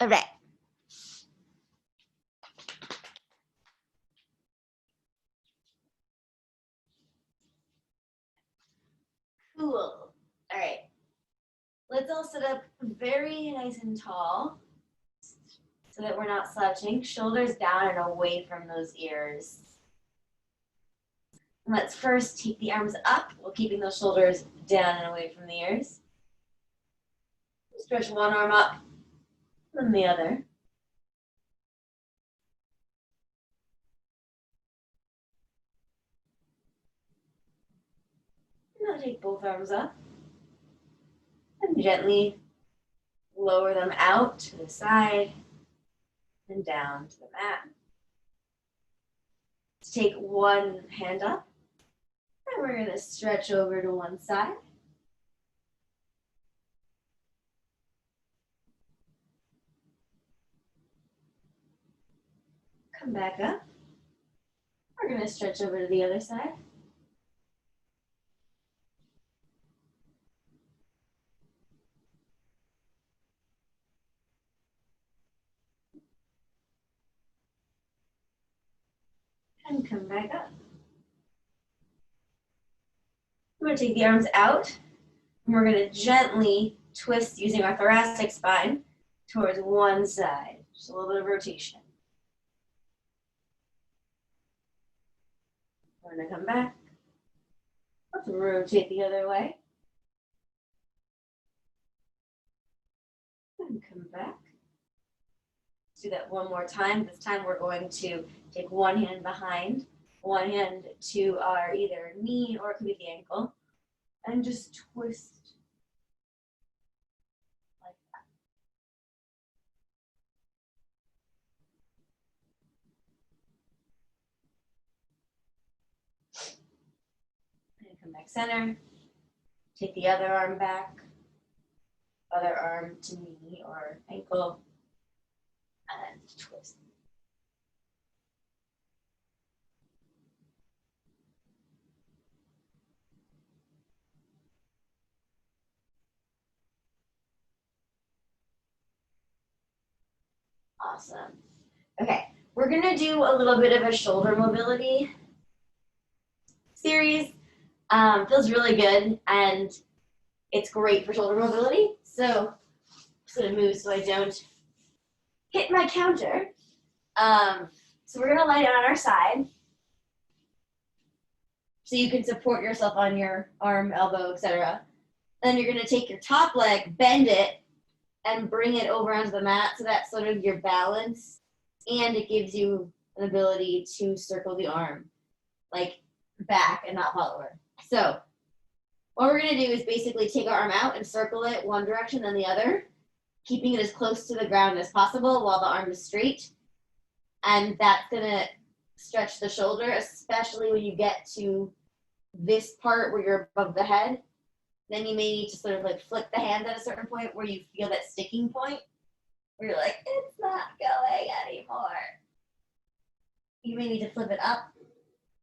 All right. Cool. All right. Let's all sit up very nice and tall so that we're not slouching. Shoulders down and away from those ears. And let's first take the arms up while keeping those shoulders down and away from the ears. Stretch one arm up, then the other. Now take both arms up and gently lower them out to the side and down to the mat. Let's take one hand up and we're going to stretch over to one side. Come back up. We're going to stretch over to the other side. And come back up. We're going to take the arms out and we're going to gently twist using our thoracic spine towards one side. Just a little bit of rotation. We're going to come back. Let's rotate the other way. And come back. Let's do that one more time. This time we're going to take one hand behind, one hand to our either knee or it could be the ankle, and just twist like that. And come back center. Take the other arm back, other arm to knee or ankle, and twist. Awesome. Okay, we're gonna do a little bit of a shoulder mobility series. Feels really good and it's great for shoulder mobility. So I'm just gonna move so I don't hit my counter. So we're gonna lie down on our side so you can support yourself on your arm, elbow, etc. Then you're gonna take your top leg, bend it, and bring it over onto the mat so that's sort of your balance, and it gives you an ability to circle the arm, like back and not forward. So what we're gonna do is basically take our arm out and circle it one direction then the other, keeping it as close to the ground as possible while the arm is straight. And that's gonna stretch the shoulder, especially when you get to this part where you're above the head. Then you may need to sort of like flick the hand at a certain point where you feel that sticking point, where you're like, it's not going anymore. You may need to flip it up.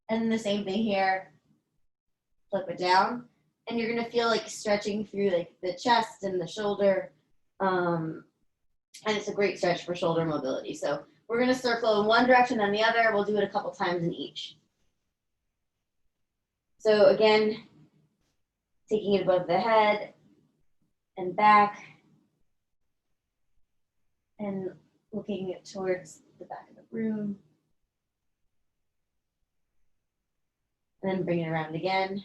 And the same thing here, flip it down. And you're gonna feel like stretching through like the chest and the shoulder. And it's a great stretch for shoulder mobility. So we're gonna circle in one direction then the other. We'll do it a couple times in each. So again, taking it above the head and back and looking towards the back of the room. And then bring it around again.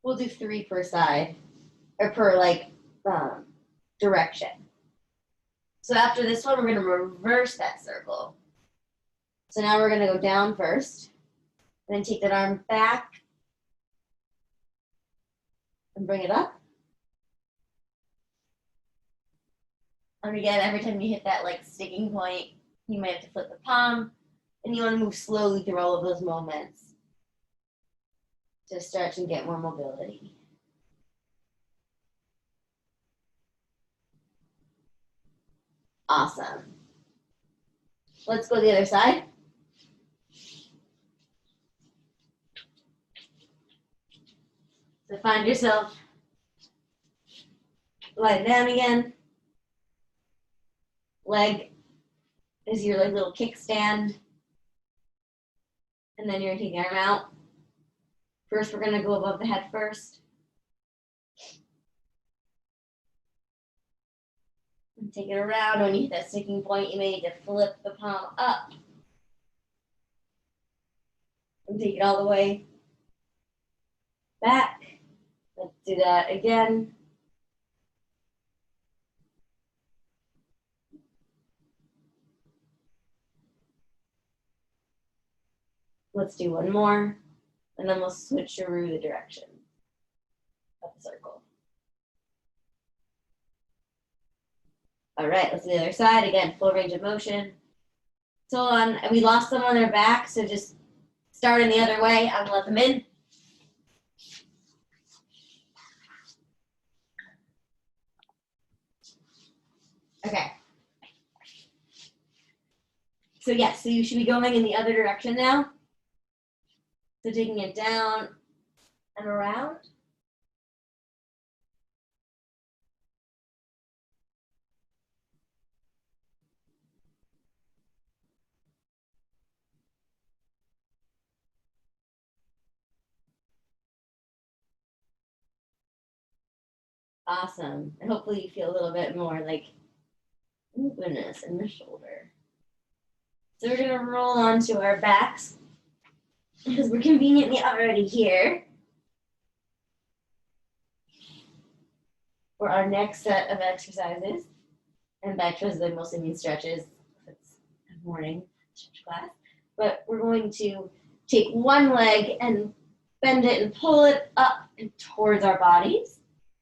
We'll do 3 per side, or per like direction. So after this one, we're gonna reverse that circle. So now we're gonna go down first, and then take that arm back and bring it up. And again, every time you hit that like sticking point, you might have to flip the palm, and you wanna move slowly through all of those moments to stretch and get more mobility. Awesome. Let's go to the other side. So find yourself lying down again. Leg is your like little kickstand. And then you're gonna take the arm out. First, we're gonna go above the head first. And take it around. When you hit that sticking point, you may need to flip the palm up. And take it all the way back. Let's do that again. Let's do one more, and then we'll switcheroo the direction of the circle. All right, let's do the other side. Again, full range of motion. So we lost them on their back, so just start in the other way. I'm gonna let them in. Okay. So yes, so you should be going in the other direction now. So taking it down and around. Awesome. And hopefully you feel a little bit more like openness in the shoulder. So we're gonna roll onto our backs because we're conveniently already here for our next set of exercises. And back exercises mostly mean stretches. It's a morning stretch class. But we're going to take one leg and bend it and pull it up and towards our bodies.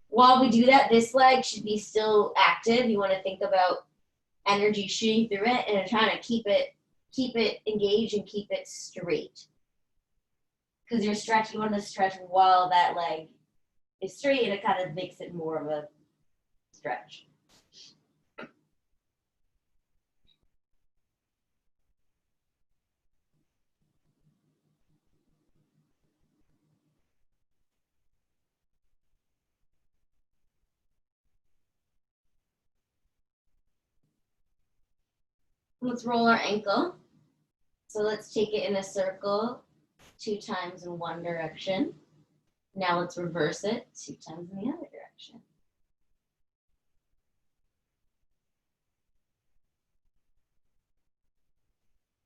While we do that, this leg should be still active. You want to think about energy shooting through it and trying to keep it engaged and keep it straight. Because you want to stretch while that leg is straight, and it kind of makes it more of a stretch. Let's roll our ankle. So let's take it in a circle 2 times in one direction. Now let's reverse it 2 times in the other direction.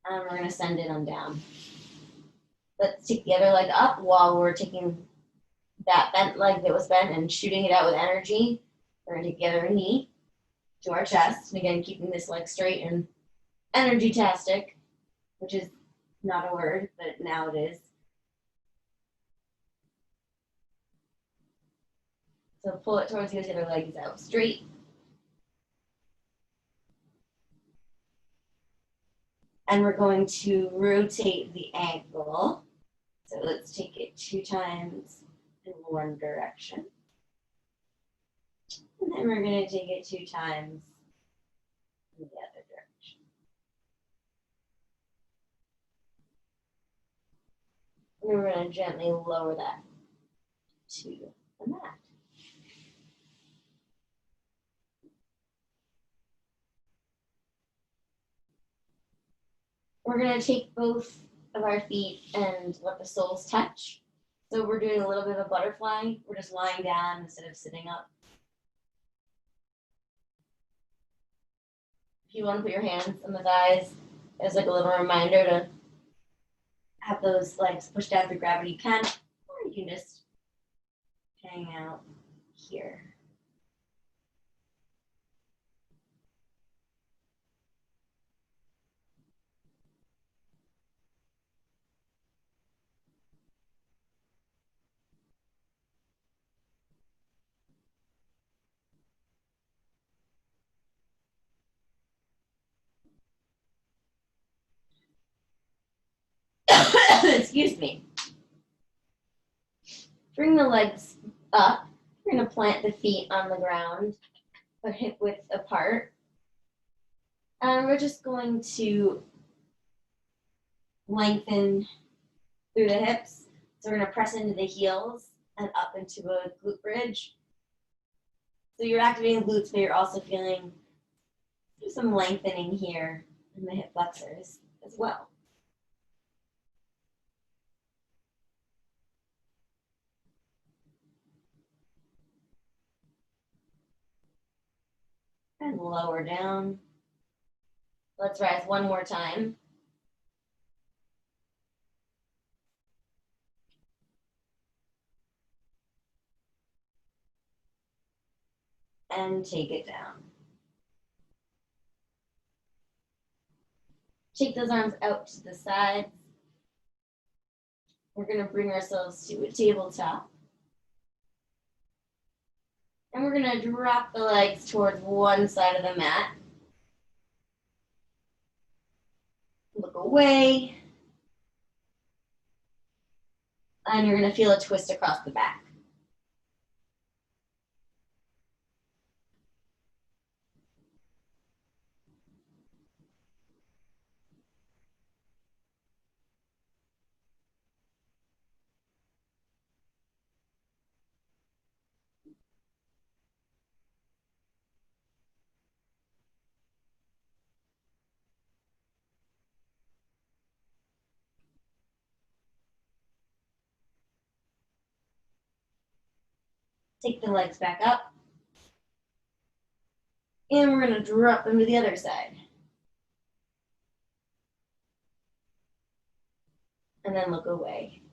And we're going to send it on down. Let's take the other leg up while we're taking that bent leg that was bent and shooting it out with energy. We're going to take the other knee to our chest. And again, keeping this leg straight and energy-tastic, which is not a word, but now it is. So pull it towards you, the other leg is out straight. And we're going to rotate the ankle. So let's take it 2 times in one direction. And then we're going to take it 2 times in the other direction. And we're going to gently lower that to the mat. We're going to take both of our feet and let the soles touch. So we're doing a little bit of a butterfly. We're just lying down instead of sitting up. If you want to put your hands on the thighs as like a little reminder to have those legs push down through gravity, you can, or you can just hang out here. Excuse me. Bring the legs up. We're going to plant the feet on the ground, but hip width apart. And we're just going to lengthen through the hips. So we're going to press into the heels and up into a glute bridge. So you're activating glutes, but you're also feeling some lengthening here in the hip flexors as well. And lower down. Let's rise one more time. And take it down. Take those arms out to the sides. We're going to bring ourselves to a tabletop. And we're going to drop the legs towards one side of the mat. Look away. And you're going to feel a twist across the back. Take the legs back up. And we're going to drop them to the other side. And then look away.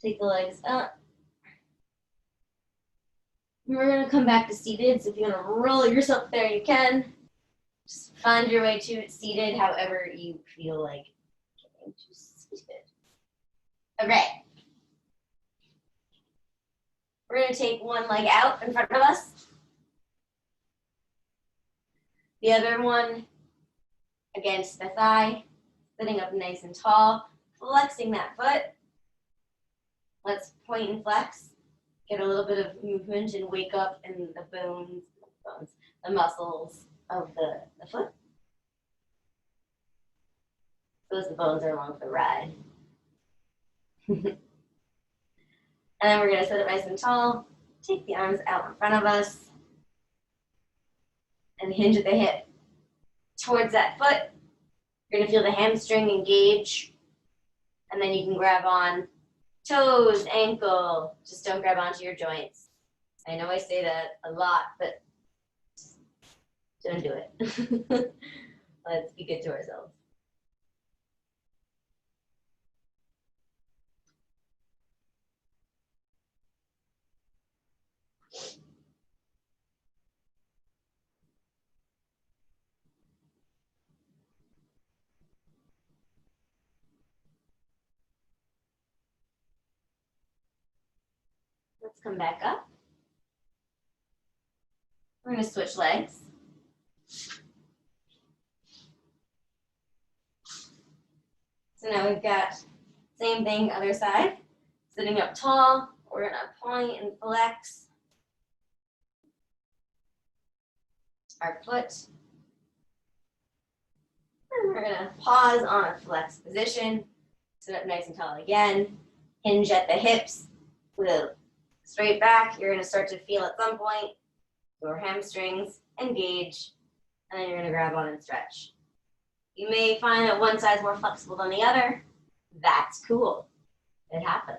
Take the legs up. We're going to come back to seated. So if you want to roll yourself there, you can. Just find your way to it seated, however you feel like getting to seated. Okay. We're going to take one leg out in front of us. The other one against the thigh, sitting up nice and tall, flexing that foot. Let's point and flex. Get a little bit of movement and wake up in the muscles of the foot. Those the bones are along for the ride. And then we're going to sit up nice and tall. Take the arms out in front of us. And hinge at the hip towards that foot. You're going to feel the hamstring engage. And then you can grab on toes, ankle. Just don't grab onto your joints. I know I say that a lot, but don't do it. Let's be good to ourselves. Let's come back up. We're going to switch legs. So now we've got same thing, other side. Sitting up tall, we're going to point and flex our foot. And we're going to pause on a flex position. Sit up nice and tall again. Hinge at the hips with a straight back. You're going to start to feel at some point your hamstrings engage, and then you're going to grab on and stretch. You may find that one side's more flexible than the other. That's cool. It happens.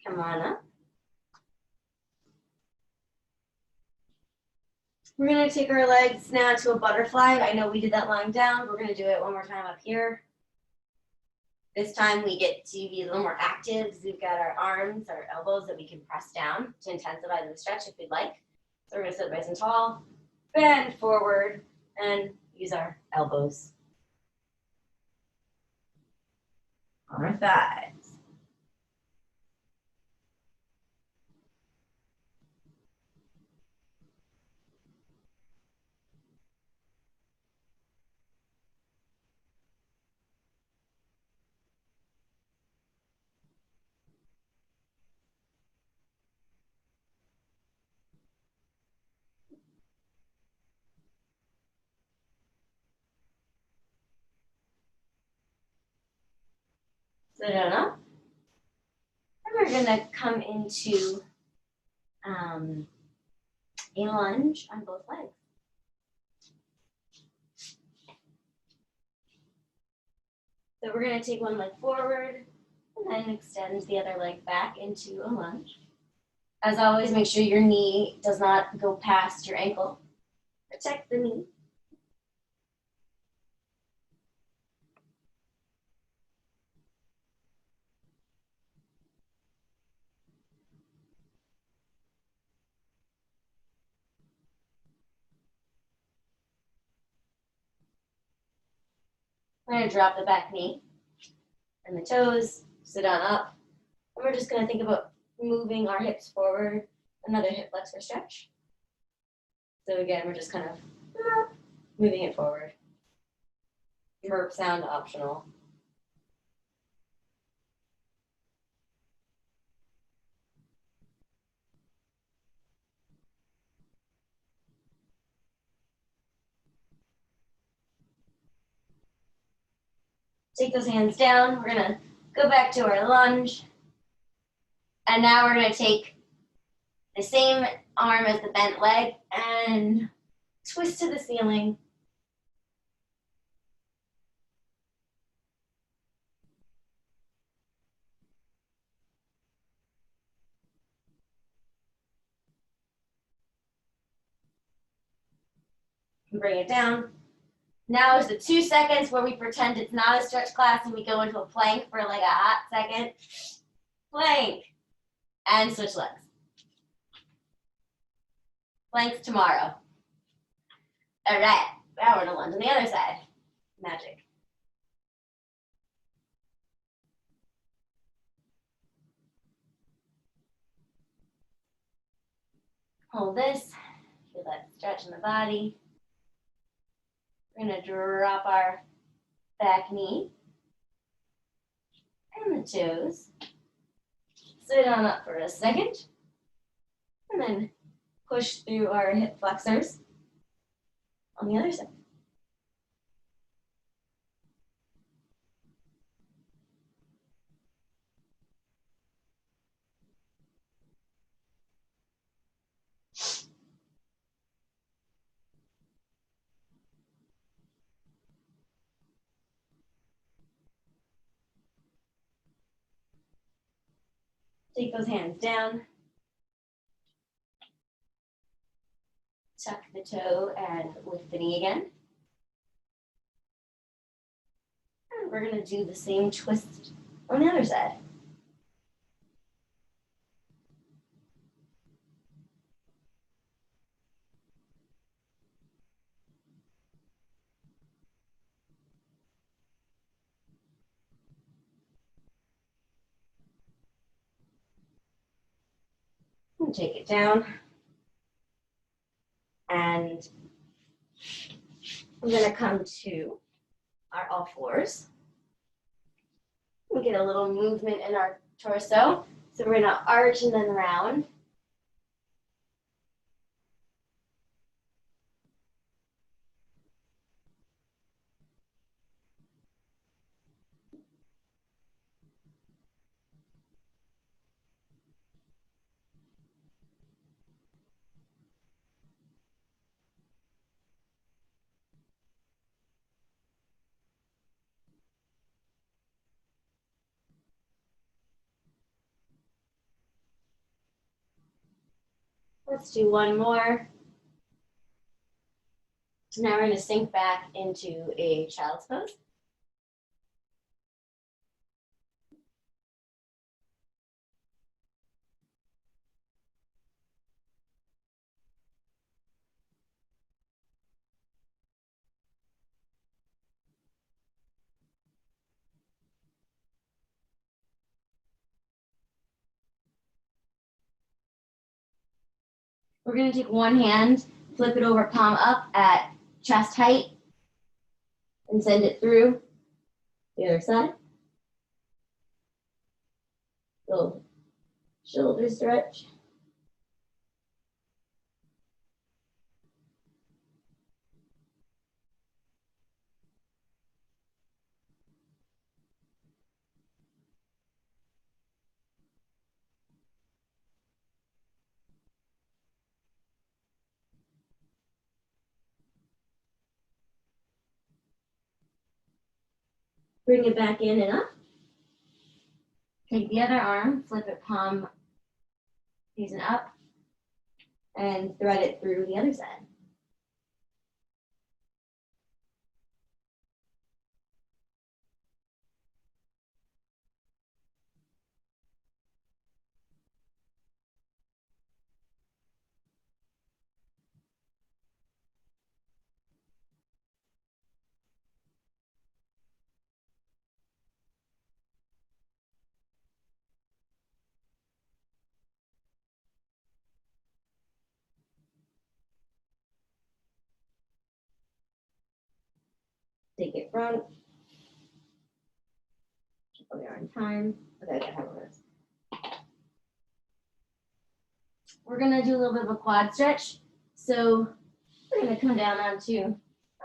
Come on up. We're gonna take our legs now to a butterfly. I know we did that lying down. We're gonna do it one more time up here. This time we get to be a little more active because we've got our arms, our elbows that we can press down to intensify the stretch if we'd like. So we're gonna sit nice and tall, bend forward, and use our elbows on our thighs. Sit on up. And we're gonna come into a lunge on both legs. So we're gonna take one leg forward and then extend the other leg back into a lunge. As always, make sure your knee does not go past your ankle. Protect the knee. We're gonna drop the back knee and the toes, sit on up. And we're just gonna think about moving our hips forward, another hip flexor stretch. So again, we're just kind of moving it forward. Burp sound optional. Take those hands down. We're gonna go back to our lunge. And now we're gonna take the same arm as the bent leg and twist to the ceiling. Bring it down. Now is the 2 seconds where we pretend it's not a stretch class and we go into a plank for like a hot second. Plank. And switch legs. Planks tomorrow. All right, now we're gonna lunge on the other side. Magic. Hold this. Feel that stretch in the body. We're gonna drop our back knee and the toes. Sit on up for a second. And then push through our hip flexors on the other side. Take those hands down. Tuck the toe and lift the knee again. And we're gonna do the same twist on the other side. And take it down. And we're gonna come to our all fours. We get a little movement in our torso. So we're gonna arch and then round. Let's do one more. So now we're going to sink back into a child's pose. We're going to take one hand, flip it over palm up at chest height, and send it through the other side. Little shoulder stretch. Bring it back in and up. Take the other arm, flip it palm facing up, and thread it through the other side. Take it front. We are on time. Okay, I have this. We're gonna do a little bit of a quad stretch. So we're gonna come down onto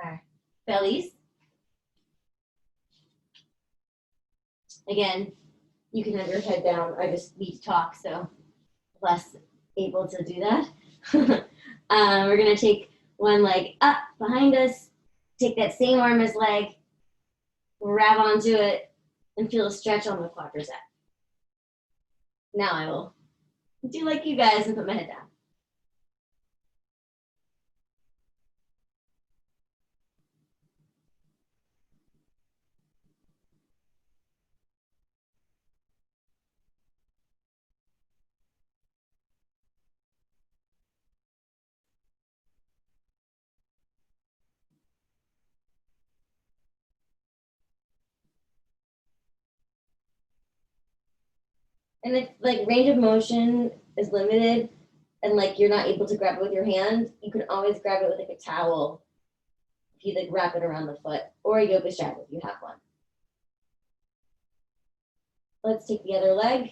our bellies. Again, you can have your head down. I just need to talk, so less able to do that. We're gonna take one leg up behind us, take that same arm as leg, grab onto it, and feel a stretch on the quadricep. Now I will do like you guys and put my head down. And if like range of motion is limited and like you're not able to grab it with your hand, you can always grab it with like a towel if you like wrap it around the foot, or a yoga strap if you have one. Let's take the other leg.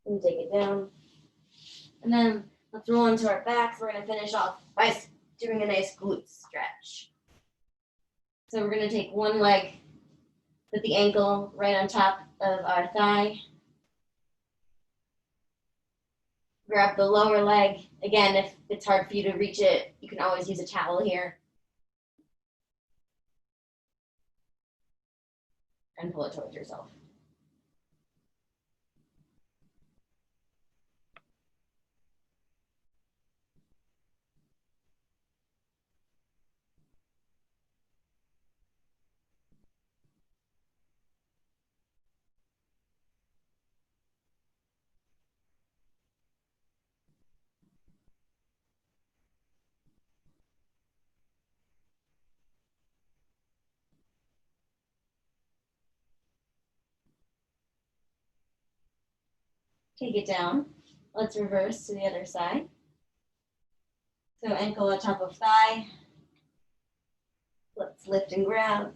And take it down. And then let's roll into our backs. We're gonna finish off by doing a nice glute stretch. So we're gonna take one leg, put the ankle right on top of our thigh. Grab the lower leg. Again, if it's hard for you to reach it, you can always use a towel here. And pull it towards yourself. Take it down. Let's reverse to the other side. So ankle on top of thigh. Let's lift and grab.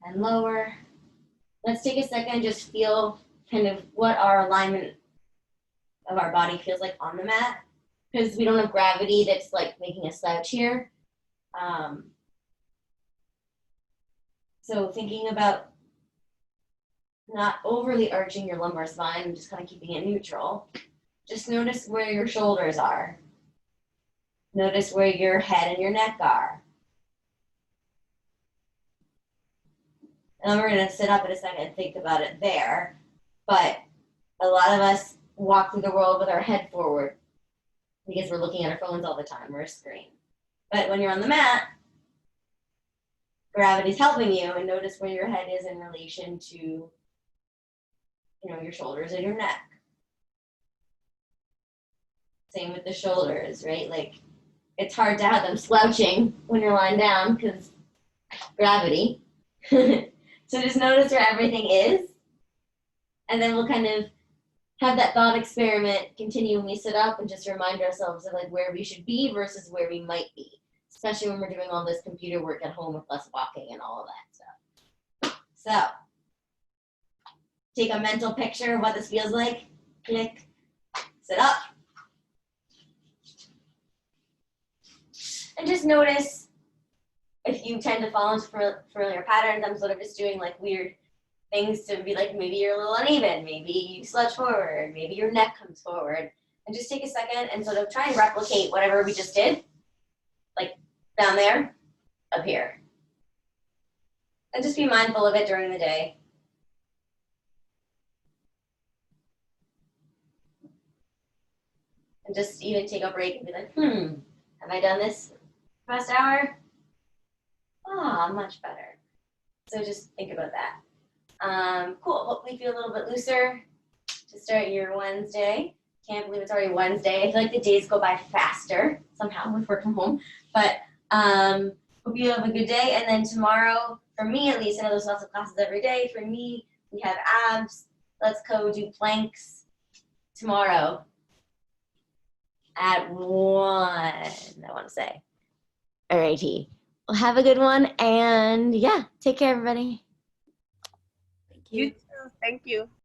and lower. Let's take a second, just feel kind of what our alignment of our body feels like on the mat, because we don't have gravity that's like making a slouch here. So thinking about not overly arching your lumbar spine and just kind of keeping it neutral. Just notice where your shoulders are. Notice where your head and your neck are. And then we're going to sit up in a second and think about it there. But a lot of us walk through the world with our head forward because we're looking at our phones all the time or a screen. But when you're on the mat, gravity's helping you, and notice where your head is in relation to, your shoulders and your neck. Same with the shoulders, right? Like, it's hard to have them slouching when you're lying down because gravity. So just notice where everything is, and then we'll kind of have that thought experiment continue when we sit up and just remind ourselves of like where we should be versus where we might be, especially when we're doing all this computer work at home with less walking and all of that stuff. So take a mental picture of what this feels like. Click, sit up. And just notice if you tend to fall into familiar patterns. I'm sort of just doing like weird things to be like, maybe you're a little uneven, maybe you slouch forward, maybe your neck comes forward. And just take a second and sort of try and replicate whatever we just did, like down there, up here. And just be mindful of it during the day. And just even take a break and be like, have I done this past hour? Much better. So just think about that. Cool. Hope you feel a little bit looser to start your Wednesday. Can't believe it's already Wednesday. I feel like the days go by faster somehow with work from home. But hope you have a good day. And then tomorrow, for me at least, I know there's lots of classes every day. For me, we have abs. Let's go do planks tomorrow at 1, I want to say. Alrighty. Well, have a good one. And yeah, take care, everybody. Thank you. You too. Thank you.